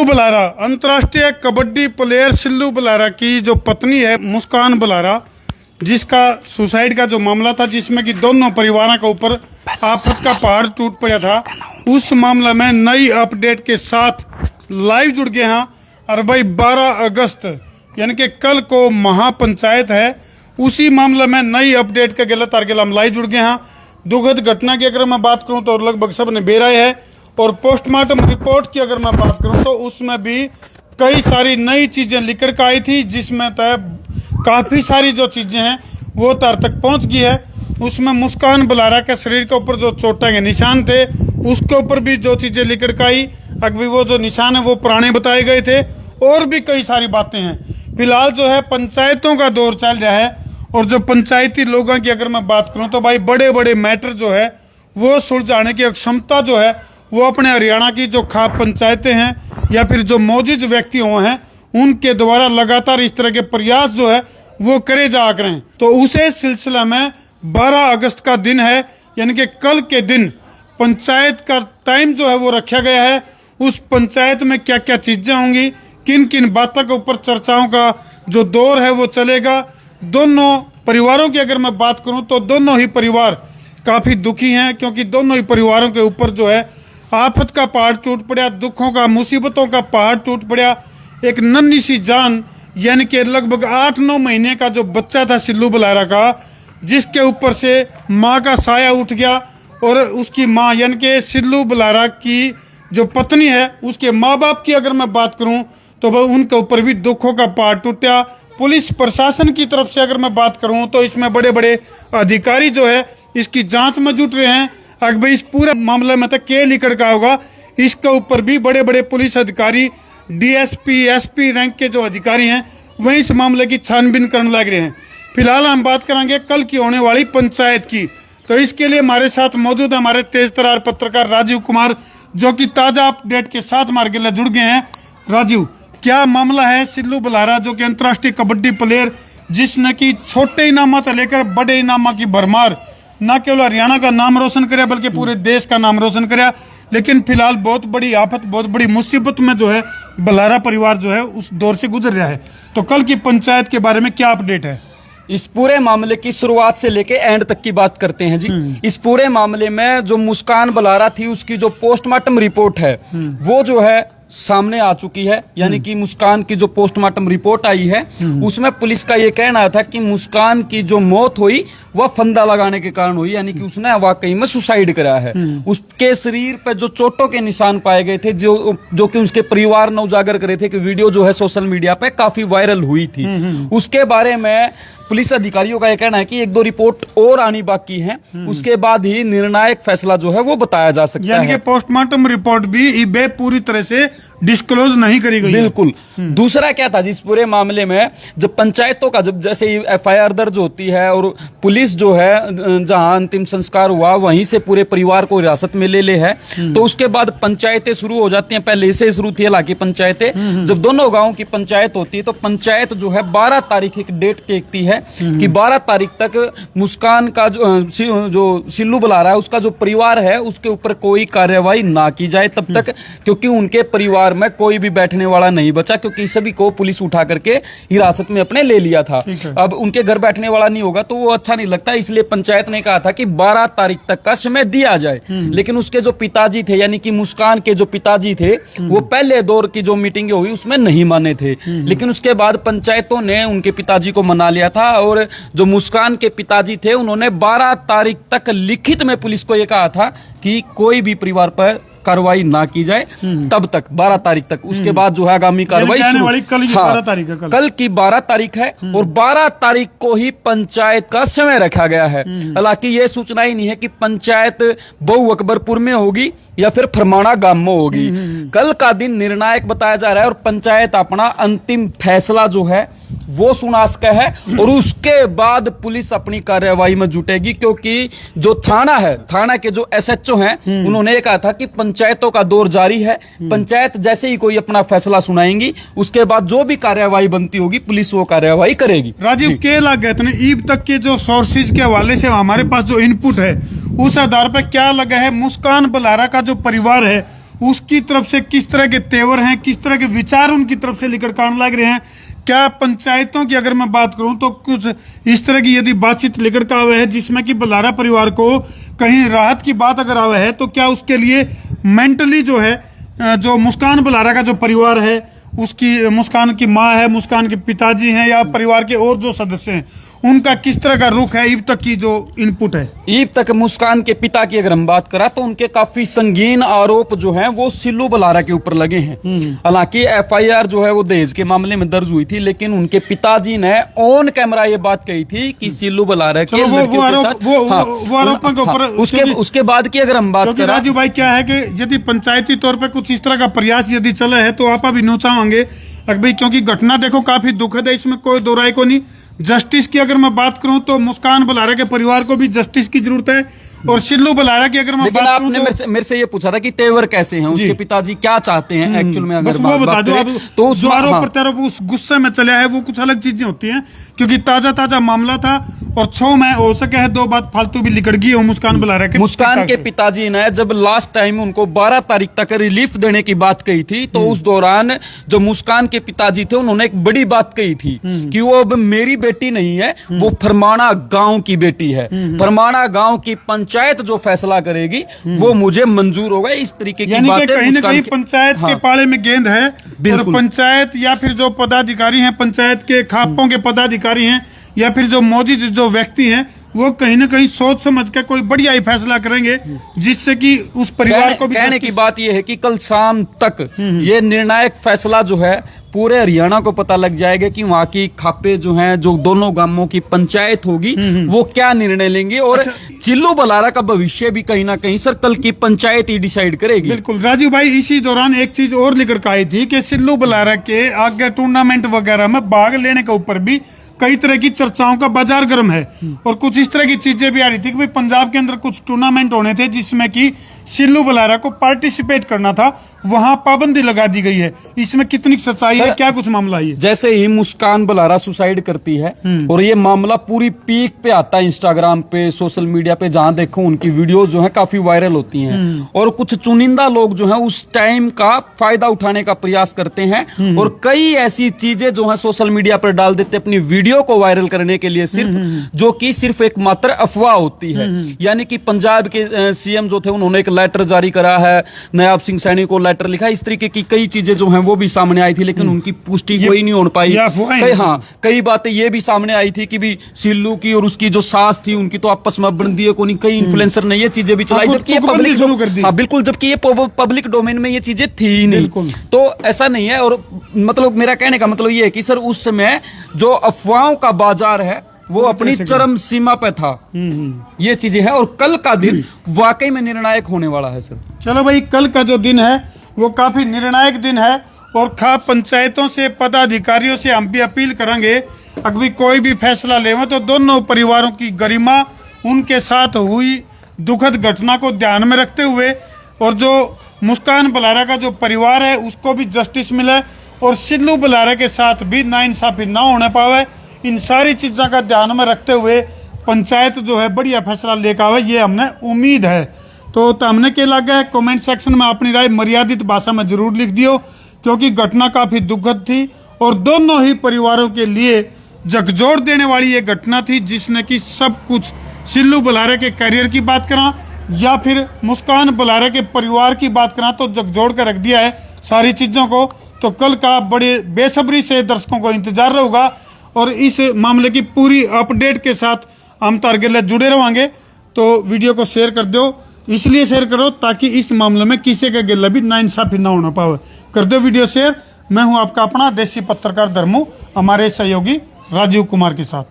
बुलारा अंतर्राष्ट्रीय कबड्डी प्लेयर सिल्लू बुलारा की जो पत्नी है मुस्कान बुलारा, जिसका सुसाइड का जो मामला था, जिसमें कि दोनों परिवारों के ऊपर आफत का पहाड़ टूट पड़ा था, उस मामले में नई अपडेट के साथ लाइव जुड़ गए हैं। और भाई 12 अगस्त यानी कि कल को महापंचायत है, उसी मामले में नई अपडेट के गलत तारगेल हम लाइव जुड़ गए हैं। दुखद घटना की अगर मैं बात करूं तो लगभग सब ने बेराय है, और पोस्टमार्टम रिपोर्ट की अगर मैं बात करूं तो उसमें भी कई सारी नई चीजें निकल कर आई थी, जिसमें तय काफी सारी जो चीजें हैं वो तार तक पहुंच गई है। उसमें मुस्कान बुलारा के शरीर के ऊपर जो चोटों के निशान थे उसके ऊपर भी जो चीजें निकल कर आई, अभी वो जो निशान है वो पुराने बताए गए थे, और भी कई सारी बातें हैं। फिलहाल जो है पंचायतों का दौर चल रहा है, और जो पंचायती लोगों की अगर मैं बात करूं तो भाई बड़े बड़े मैटर जो है वो सुलझाने की क्षमता जो है वो अपने हरियाणा की जो खास पंचायतें हैं या फिर जो मौजूद व्यक्ति हुए हैं उनके द्वारा लगातार इस तरह के प्रयास जो है वो करे जा करें। तो उसे सिलसिला में 12 अगस्त का दिन है, यानी कि कल के दिन पंचायत का टाइम जो है वो रखा गया है। उस पंचायत में क्या क्या चीजें होंगी, किन किन बातों के ऊपर चर्चाओं का जो दौर है वो चलेगा। दोनों परिवारों की अगर मैं बात करूं तो दोनों ही परिवार काफी दुखी हैं, क्योंकि दोनों ही परिवारों के ऊपर जो है आफत का पहाड़ टूट पड़ा, दुखों का मुसीबतों का पहाड़ टूट पड़ा। एक नन्ही सी जान यानी कि लगभग 8-9 महीने का जो बच्चा था सिल्लू बुलारा का, जिसके ऊपर से माँ का साया उठ गया, और उसकी माँ यानी कि सिल्लू बुलारा की जो पत्नी है उसके माँ बाप की अगर मैं बात करूं तो वह उनके ऊपर भी दुखों का पहाड़ टूटा। पुलिस प्रशासन की तरफ से अगर मैं बात करूं तो इसमें बड़े बड़े अधिकारी जो है इसकी जांच में जुट रहे हैं। अगर भाई इस पूरे मामले में तक क्या लिखड़ का होगा, इसके ऊपर भी बड़े बड़े पुलिस अधिकारी, डीएसपी, एसपी रैंक के जो अधिकारी हैं वही इस मामले की छानबीन करने लग रहे हैं। फिलहाल हम बात करेंगे कल की होने वाली पंचायत की। तो इसके लिए हमारे साथ मौजूद है हमारे तेज तरार पत्रकार राजीव कुमार, जो कि ताजा अपडेट के साथ हमारे गिले जुड़ गए हैं। राजीव, क्या मामला है सिल्लू बुलारा जो कि अंतर्राष्ट्रीय कबड्डी प्लेयर, जिसने की छोटे इनामा से लेकर बड़े इनामा की भरमार न केवल हरियाणा का नाम रोशन कराया बल्कि पूरे देश का नाम रोशन कराया, लेकिन फिलहाल बहुत बड़ी आफत, बहुत बड़ी मुसीबत में जो है बुलारा परिवार जो है उस दौर से गुजर रहा है। तो कल की पंचायत के बारे में क्या अपडेट है? इस पूरे मामले की शुरुआत से लेके एंड तक की बात करते हैं जी। इस पूरे मामले में जो मुस्कान बुलारा थी उसकी जो पोस्टमार्टम रिपोर्ट है वो जो है सामने आ चुकी है। यानी कि मुस्कान की जो पोस्टमार्टम रिपोर्ट आई है उसमें पुलिस का ये कहना था कि मुस्कान की जो मौत हुई वह फंदा लगाने के कारण हुई, यानी कि उसने वाकई में सुसाइड करा है। उसके शरीर पर जो चोटों के निशान पाए गए थे, जो कि उसके परिवार ने उजागर करे थे, कि वीडियो जो है सोशल मीडिया पे काफी वायरल हुई थी। उसके बारे में पुलिस अधिकारियों का यह कहना है कि 1-2 रिपोर्ट और आनी बाकी है, उसके बाद ही निर्णायक फैसला जो है वो बताया जा सकता है। यानी कि पोस्टमार्टम रिपोर्ट भी पूरी तरह से डिस्क्लोज नहीं करी गई। बिल्कुल। दूसरा क्या था जिस पूरे मामले में, जब पंचायतों का जब जैसे एफआईआर दर्ज होती है और पुलिस जो है जहां अंतिम संस्कार हुआ वहीं से पूरे परिवार को हिरासत में ले है, तो उसके बाद पंचायतें शुरू हो जाती हैं। पहले से शुरू थी हालांकि पंचायतें, जब दोनों गांव की पंचायत होती है तो पंचायत जो है 12 तारीख एक डेट देखती है कि 12 तारीख तक मुस्कान का जो सिल्लू बुलारा है उसका जो परिवार है उसके ऊपर कोई कार्यवाही ना की जाए तब तक, क्योंकि उनके परिवार में कोई भी बैठने वाला नहीं बचा, क्योंकि सभी को पुलिस उठा करके हिरासत में अपने ले लिया था। अब उनके घर बैठने वाला नहीं होगा तो वो अच्छा नहीं लगता, इसलिए पंचायत ने कहा था कि 12 तारीख तक का समय दिया जाए। लेकिन उसके जो पिताजी थे, यानी कि मुस्कान के जो पिताजी थे, वो पहले दौर की जो मीटिंग हुई उसमें नहीं माने थे, लेकिन उसके बाद पंचायतों ने उनके पिताजी को मना लिया था, और जो मुस्कान के पिताजी थे उन्होंने 12 तारीख तक लिखित में पुलिस को यह कहा था कि कोई भी परिवार पर कार्रवाई ना की जाए तब तक, 12 तारीख तक। उसके बाद जो है आगामी कार्रवाई कल की 12 तारीख है, और 12 तारीख को ही पंचायत का समय रखा गया है। हालांकि ये सूचना ही नहीं है कि पंचायत बहु अकबरपुर में होगी या फिर फरमाना गांव में होगी। कल का दिन निर्णायक बताया जा रहा है, और पंचायत अपना अंतिम फैसला जो है वो सुना सका है, और उसके बाद पुलिस अपनी कार्यवाही में जुटेगी, क्योंकि जो थाना के जो एसएचओ हैं उन्होंने कहा था कि पंचायतों का दौर जारी है, पंचायत जैसे ही कोई अपना फैसला सुनाएंगी उसके बाद जो भी कार्यवाही बनती होगी पुलिस वो कार्यवाही करेगी। राजीव, के लग गए ईब तक के जो सोर्सेज के हवाले से हमारे पास जो इनपुट है उस आधार पर क्या लगा है, मुस्कान बुलारा का जो परिवार है उसकी तरफ से किस तरह के तेवर हैं, किस तरह के विचार उनकी तरफ से लिकड़कान लग रहे हैं। क्या पंचायतों की अगर मैं बात करूं तो कुछ इस तरह की यदि बातचीत लिकड़ का आवे है जिसमें कि बलारा परिवार को कहीं राहत की बात अगर आवे है, तो क्या उसके लिए मेंटली जो है जो मुस्कान बलारा का जो परिवार है, उसकी मुस्कान की माँ है, मुस्कान के पिताजी हैं या परिवार के और जो सदस्य हैं, उनका किस तरह का रुख है, ईब तक की जो इनपुट है। ईब तक मुस्कान के पिता की अगर हम बात करें तो उनके काफी संगीन आरोप जो हैं वो सिल्लू बलारा के ऊपर लगे हैं। हालांकि एफआईआर जो है वो दहेज के मामले में दर्ज हुई थी, लेकिन उनके पिताजी ने ऑन कैमरा ये बात कही थी कि सिल्लू बलारा के लड़कियों के साथ वो आरोपों के ऊपर उसके बाद की अगर हम बात करें, राजू भाई क्या है कि यदि पंचायती तौर पर कुछ इस तरह का प्रयास यदि चला है तो आप अभी नो चाहेंगे भाई, क्योंकि घटना देखो काफी दुखद है, इसमें कोई दो राय को नहीं। जस्टिस की अगर मैं बात करूं तो मुस्कान बलारा के परिवार को भी जस्टिस की जरूरत है, और सिल्लू बलारा की अगर मैं लेकिन बात करूं आपने मेरे से ये पूछा था कि तेवर कैसे हैं, उसके पिताजी क्या चाहते हैं एक्चुअल में, अगर वो बता दो। तो उस जो आरोप प्रत्यारोप उस गुस्से में चला है वो कुछ अलग चीजें होती हैं, क्योंकि ताजा मामला था और 6 में हो सके है 2 बात फालतू भी लिकड़ गई हो मुस्कान बलारा के। मुस्कान के पिताजी ने जब लास्ट टाइम उनको 12 तारीख तक रिलीफ देने की बात कही थी, तो उस दौरान जो मुस्कान के पिताजी थे उन्होंने एक बड़ी बात कही थी कि वो अब मेरी बेटी नहीं है, वो फरमाना गांव की बेटी है, फरमाना गांव की पंचायत जो फैसला करेगी वो मुझे मंजूर होगा। इस तरीके की बातें कहीं ना कहीं पंचायत के पाले में गेंद है, और पंचायत या फिर जो पदाधिकारी हैं, पंचायत के खापों के पदाधिकारी हैं, या फिर जो मौजूद जो व्यक्ति हैं, वो कहीं ना कहीं सोच समझ के कोई बढ़िया ही फैसला करेंगे जिससे कि उस परिवार को भी। कहने की बात यह है कि कल शाम तक ये निर्णायक फैसला जो है पूरे हरियाणा को पता लग जाएगा कि वहाँ की खापे जो हैं, जो दोनों गांवों की पंचायत होगी, वो क्या निर्णय लेंगे, और सिल्लू बलारा का भविष्य भी कहीं ना कहीं सर कल की पंचायत ही डिसाइड करेगी। बिल्कुल राजू भाई, इसी दौरान एक चीज और निकल कर आई थी कि सिल्लू बलारा के आगे टूर्नामेंट वगैरह में भाग लेने के ऊपर भी कई तरह की चर्चाओं का बाजार गर्म है, और कुछ इस तरह की चीजें भी आ रही थी कि भाई पंजाब के अंदर कुछ टूर्नामेंट होने थे जिसमें कि सिल्लू बलारा को पार्टिसिपेट करना था, वहां पाबंदी लगा दी गई है। इसमें कितनी सच्चाई है, क्या कुछ मामला है? जैसे ही मुस्कान बलारा सुसाइड करती है और ये मामला पूरी पीक पे आता है इंस्टाग्राम पे, सोशल मीडिया पे, जहां देखो उनकी वीडियोस जो है काफी वायरल होती हैं, और कुछ चुनिंदा लोग जो है उस टाइम का फायदा उठाने का प्रयास करते हैं और कई ऐसी चीजें जो है सोशल मीडिया पर डाल देते अपनी वीडियो को वायरल करने के लिए, सिर्फ जो कि सिर्फ एक मात्र अफवाह होती है। यानी कि पंजाब के सीएम जो थे उन्होंने एक लेटर जारी करा है, नायब सिंह सैनी को लेटर लिखा, इस तरीके की कई चीजें जो हैं वो भी सामने आई थी, लेकिन उनकी पुष्टि कोई नहीं हो पाई। कई बातें ये भी सामने आई थी कि भी सिल्लू की और उसकी जो सास थी उनकी तो आपस में बंदी है, कोई कई इन्फ्लुएंसर ने ये चीजें भी चलाई, जबकि ये पब्लिक, हाँ बिल्कुल, जबकि ये पब्लिक डोमेन में ये चीजें थी ही नहीं। तो ऐसा नहीं है, और मतलब मेरा कहने का मतलब ये है कि सर उस समय जो अफवाहों का बाजार है वो अपनी चरम सीमा पे था। ये चीजें हैं, और कल का दिन वाकई में निर्णायक होने वाला है सर। चलो भाई, कल का जो दिन है वो काफी निर्णायक दिन है, और खाप पंचायतों से, पदाधिकारियों से हम भी अपील करेंगे अगर कोई भी फैसला लेवे तो दोनों परिवारों की गरिमा, उनके साथ हुई दुखद घटना को ध्यान में रखते हुए, और जो मुस्कान बलारा का जो परिवार है उसको भी जस्टिस मिले, और सिल्लू बलारा के साथ भी नाइंसाफी ना होने पावे। इन सारी चीज़ों का ध्यान में रखते हुए पंचायत जो है बढ़िया फैसला लेकर आवे, ये हमने उम्मीद है। तो हमने क्या लगा, कमेंट सेक्शन में अपनी राय मर्यादित भाषा में जरूर लिख दियो, क्योंकि घटना काफ़ी दुखद थी और दोनों ही परिवारों के लिए झकझोर देने वाली ये घटना थी, जिसने कि सब कुछ सिल्लू बलारा के करियर की बात करा या फिर मुस्कान बलारा के परिवार की बात करा, तो झकझोर कर रख दिया है सारी चीज़ों को। तो कल का बड़े बेसब्री से दर्शकों को इंतजार रहेगा, और इस मामले की पूरी अपडेट के साथ हम तारगेले जुड़े रहेंगे। तो वीडियो को शेयर कर दो, इसलिए शेयर करो ताकि इस मामले में किसी का गिला भी नाइंसाफी ना होना पावे। कर दो वीडियो शेयर। मैं हूं आपका अपना देसी पत्रकार धर्मू, हमारे सहयोगी राजीव कुमार के साथ।